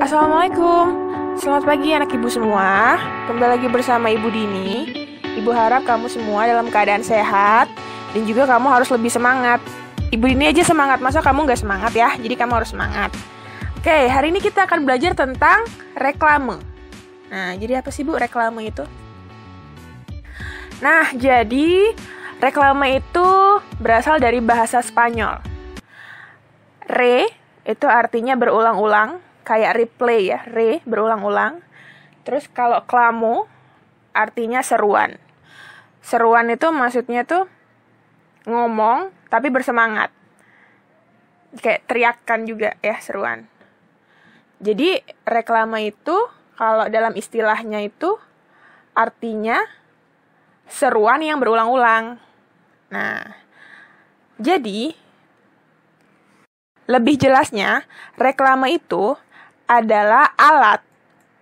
Assalamualaikum, selamat pagi anak ibu semua. Kembali lagi bersama Ibu Dini. Ibu harap kamu semua dalam keadaan sehat dan juga kamu harus lebih semangat. Ibu Dini aja semangat, masa kamu nggak semangat ya? Jadi kamu harus semangat. Oke, hari ini kita akan belajar tentang reklame. Nah, jadi apa sih Bu reklame itu? Nah, jadi reklame itu berasal dari bahasa Spanyol. Re itu artinya berulang-ulang, kayak replay ya, berulang-ulang. Terus kalau klamo artinya seruan. Seruan itu maksudnya tuh ngomong tapi bersemangat. Kayak teriakan juga ya, seruan. Jadi reklame itu kalau dalam istilahnya itu artinya seruan yang berulang-ulang. Nah, jadi lebih jelasnya, reklame itu adalah alat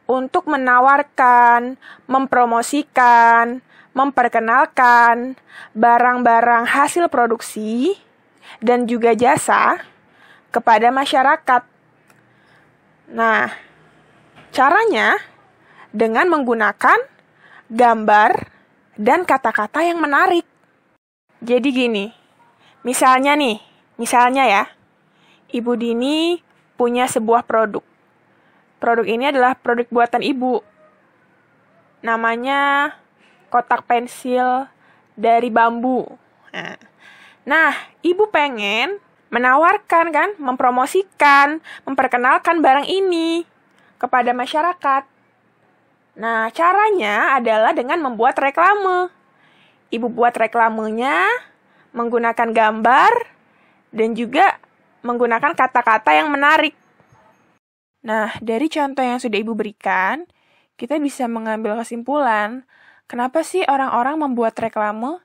untuk menawarkan, mempromosikan, memperkenalkan barang-barang hasil produksi dan juga jasa kepada masyarakat. Nah, caranya dengan menggunakan gambar dan kata-kata yang menarik. Jadi gini, misalnya ya, Ibu Dini punya sebuah produk. Produk ini adalah produk buatan ibu. Namanya kotak pensil dari bambu. Nah, ibu pengen menawarkan kan, mempromosikan, memperkenalkan barang ini kepada masyarakat. Nah, caranya adalah dengan membuat reklame. Ibu buat reklamenya menggunakan gambar dan juga menggunakan kata-kata yang menarik. Nah, dari contoh yang sudah Ibu berikan, kita bisa mengambil kesimpulan, kenapa sih orang-orang membuat reklame?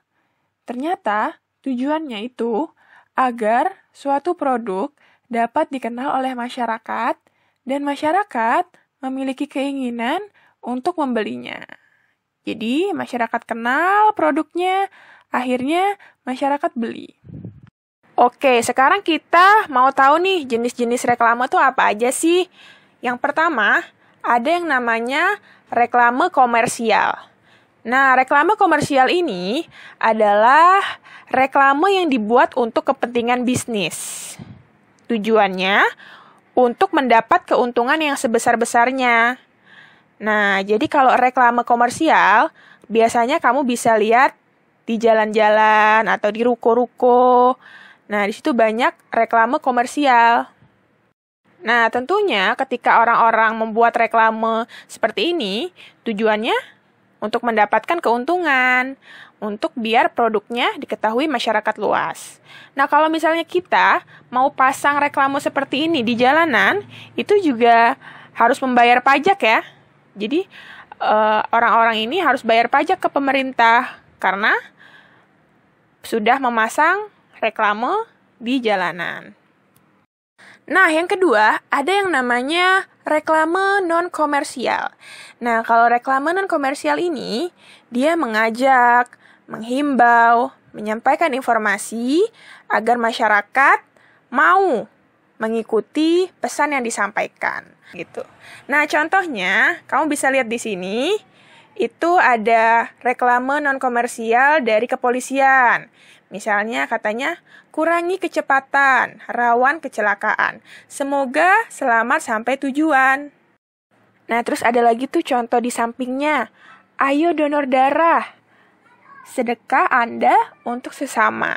Ternyata tujuannya itu agar suatu produk dapat dikenal oleh masyarakat dan masyarakat memiliki keinginan untuk membelinya. Jadi, masyarakat kenal produknya, akhirnya masyarakat beli. Oke, sekarang kita mau tahu nih jenis-jenis reklame itu apa aja sih? Yang pertama, ada yang namanya reklame komersial. Nah, reklame komersial ini adalah reklame yang dibuat untuk kepentingan bisnis. Tujuannya untuk mendapat keuntungan yang sebesar-besarnya. Nah, jadi kalau reklame komersial, biasanya kamu bisa lihat di jalan-jalan atau di ruko-ruko. Nah, di situ banyak reklame komersial. Nah, tentunya ketika orang-orang membuat reklame seperti ini, tujuannya untuk mendapatkan keuntungan, untuk biar produknya diketahui masyarakat luas. Nah, kalau misalnya kita mau pasang reklame seperti ini di jalanan, itu juga harus membayar pajak ya. Jadi, orang-orang ini harus bayar pajak ke pemerintah karena sudah memasang reklame di jalanan. Nah, yang kedua, ada yang namanya reklame non-komersial. Nah, kalau reklame non-komersial ini, dia mengajak, menghimbau, menyampaikan informasi agar masyarakat mau mengikuti pesan yang disampaikan. Gitu. Nah, contohnya, kamu bisa lihat di sini, itu ada reklame non-komersial dari kepolisian. Misalnya katanya, kurangi kecepatan, rawan kecelakaan. Semoga selamat sampai tujuan. Nah, terus ada lagi tuh contoh di sampingnya. Ayo donor darah. Sedekah Anda untuk sesama.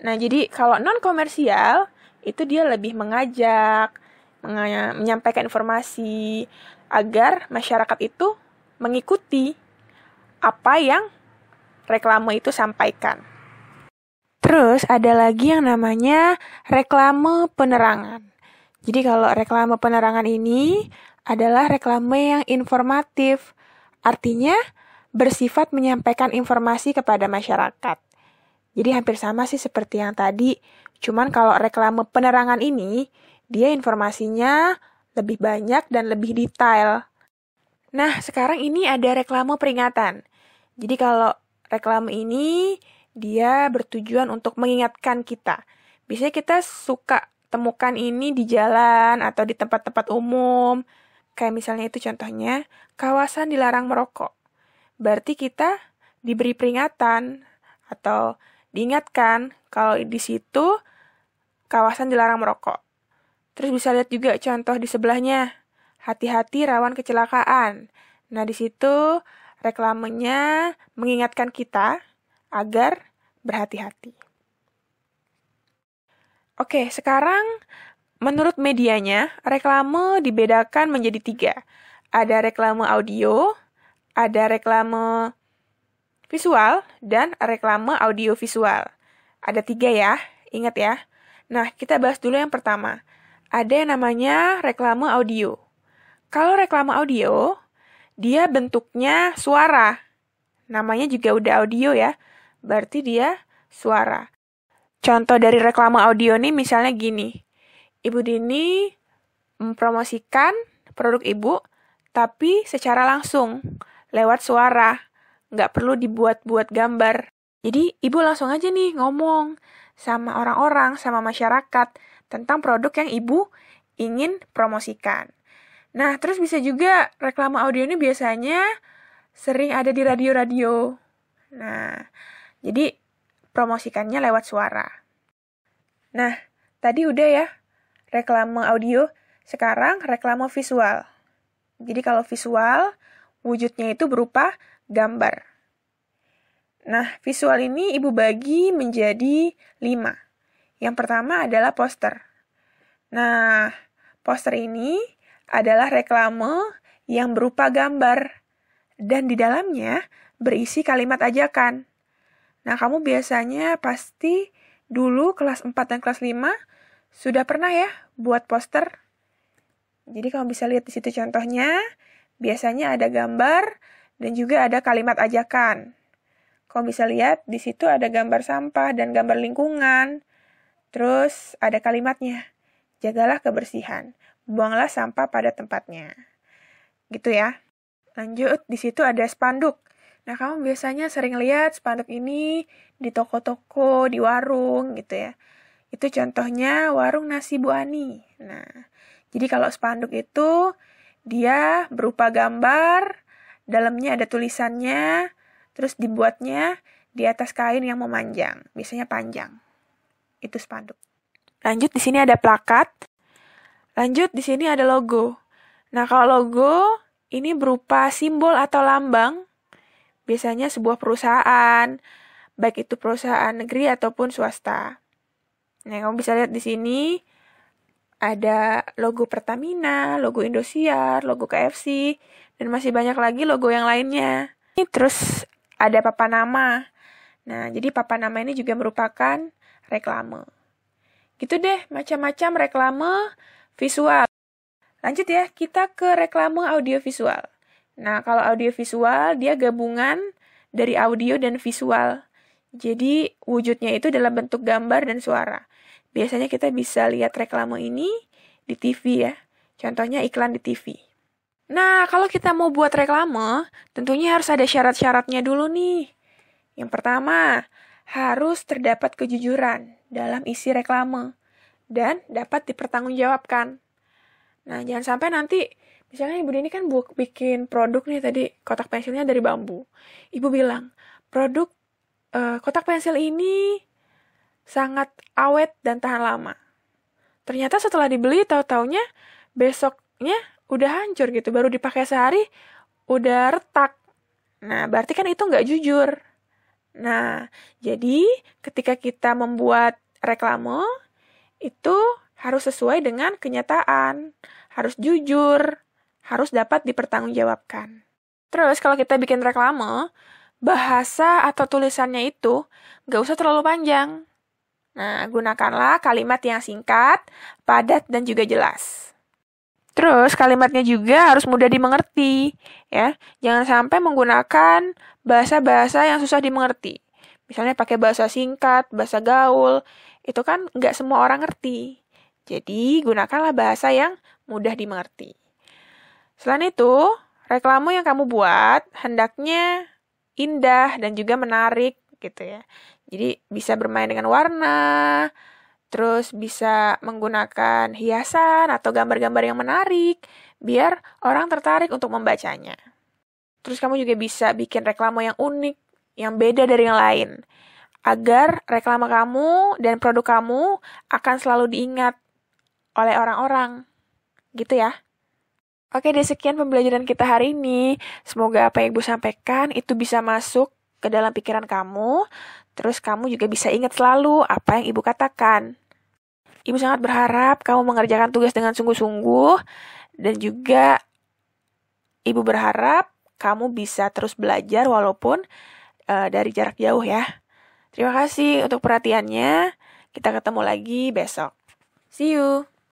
Nah, jadi kalau non-komersial, itu dia lebih mengajak, menyampaikan informasi, agar masyarakat itu mengikuti apa yang reklame itu sampaikan. Terus ada lagi yang namanya reklame penerangan. Jadi kalau reklame penerangan ini adalah reklame yang informatif. Artinya bersifat menyampaikan informasi kepada masyarakat. Jadi hampir sama sih seperti yang tadi. Cuman kalau reklame penerangan ini, dia informasinya lebih banyak dan lebih detail. Nah, sekarang ini ada reklame peringatan. Jadi kalau reklame ini dia bertujuan untuk mengingatkan kita. Biasanya kita suka temukan ini di jalan atau di tempat-tempat umum. Kayak misalnya itu contohnya, kawasan dilarang merokok. Berarti kita diberi peringatan atau diingatkan kalau di situ kawasan dilarang merokok. Terus bisa lihat juga contoh di sebelahnya, hati-hati rawan kecelakaan. Nah, di situ reklamenya mengingatkan kita agar berhati-hati. Oke, sekarang menurut medianya, reklame dibedakan menjadi 3. Ada reklame audio, ada reklame visual, dan reklame audiovisual. Ada 3 ya, ingat ya. Nah, kita bahas dulu yang pertama. Ada yang namanya reklame audio. Kalau reklame audio, dia bentuknya suara. Namanya juga udah audio ya, berarti dia suara. Contoh dari reklame audio nih misalnya gini. Ibu Dini mempromosikan produk ibu, tapi secara langsung, lewat suara. Nggak perlu dibuat-buat gambar. Jadi, ibu langsung aja nih ngomong sama orang-orang, sama masyarakat, tentang produk yang ibu ingin promosikan. Nah, terus bisa juga reklame audio ini biasanya sering ada di radio-radio. Nah, jadi promosikannya lewat suara. Nah, tadi udah ya reklame audio, sekarang reklame visual. Jadi kalau visual, wujudnya itu berupa gambar. Nah, visual ini ibu bagi menjadi 5. Yang pertama adalah poster. Nah, poster ini adalah reklame yang berupa gambar dan di dalamnya berisi kalimat ajakan. Nah, kamu biasanya pasti dulu kelas 4 dan kelas 5 sudah pernah ya buat poster. Jadi kamu bisa lihat di situ contohnya, biasanya ada gambar dan juga ada kalimat ajakan. Kamu bisa lihat di situ ada gambar sampah dan gambar lingkungan. Terus ada kalimatnya, jagalah kebersihan, buanglah sampah pada tempatnya. Gitu ya. Lanjut, di situ ada spanduk. Nah, kamu biasanya sering lihat spanduk ini di toko-toko, di warung gitu ya. Itu contohnya warung nasi Bu Ani. Nah, jadi kalau spanduk itu dia berupa gambar, dalamnya ada tulisannya, terus dibuatnya di atas kain yang memanjang, biasanya panjang. Itu spanduk. Lanjut, di sini ada plakat. Lanjut, di sini ada logo. Nah, kalau logo ini berupa simbol atau lambang, biasanya sebuah perusahaan, baik itu perusahaan negeri ataupun swasta. Nah, kamu bisa lihat di sini ada logo Pertamina, logo Indosiar, logo KFC, dan masih banyak lagi logo yang lainnya. Terus ada papan nama. Nah, jadi papan nama ini juga merupakan reklame. Gitu deh, macam-macam reklame visual. Lanjut ya, kita ke reklame audiovisual. Nah, kalau audiovisual, dia gabungan dari audio dan visual. Jadi, wujudnya itu dalam bentuk gambar dan suara. Biasanya kita bisa lihat reklame ini di TV ya. Contohnya iklan di TV. Nah, kalau kita mau buat reklame, tentunya harus ada syarat-syaratnya dulu nih. Yang pertama, harus terdapat kejujuran dalam isi reklame dan dapat dipertanggungjawabkan. Nah, jangan sampai nanti, misalnya Ibu Dini kan bikin produk nih tadi, kotak pensilnya dari bambu. Ibu bilang, produk kotak pensil ini sangat awet dan tahan lama. Ternyata setelah dibeli, tahu-taunya besoknya udah hancur gitu. Baru dipakai sehari, udah retak. Nah, berarti kan itu nggak jujur. Nah, jadi ketika kita membuat reklame, itu harus sesuai dengan kenyataan. Harus jujur, harus dapat dipertanggungjawabkan. Terus, kalau kita bikin reklame, bahasa atau tulisannya itu nggak usah terlalu panjang. Nah, gunakanlah kalimat yang singkat, padat, dan juga jelas. Terus, kalimatnya juga harus mudah dimengerti, ya. Jangan sampai menggunakan bahasa-bahasa yang susah dimengerti. Misalnya pakai bahasa singkat, bahasa gaul, itu kan nggak semua orang ngerti. Jadi, gunakanlah bahasa yang mudah dimengerti. Selain itu, reklame yang kamu buat hendaknya indah dan juga menarik gitu ya. Jadi bisa bermain dengan warna, Terus bisa menggunakan hiasan atau gambar-gambar yang menarik, biar orang tertarik untuk membacanya. Terus kamu juga bisa bikin reklame yang unik, yang beda dari yang lain. Agar reklame kamu dan produk kamu akan selalu diingat oleh orang-orang. Gitu ya. Oke deh, sekian pembelajaran kita hari ini. Semoga apa yang Ibu sampaikan itu bisa masuk ke dalam pikiran kamu. Terus kamu juga bisa ingat selalu apa yang Ibu katakan. Ibu sangat berharap kamu mengerjakan tugas dengan sungguh-sungguh. Dan juga Ibu berharap kamu bisa terus belajar walaupun dari jarak jauh ya. Terima kasih untuk perhatiannya. Kita ketemu lagi besok. See you!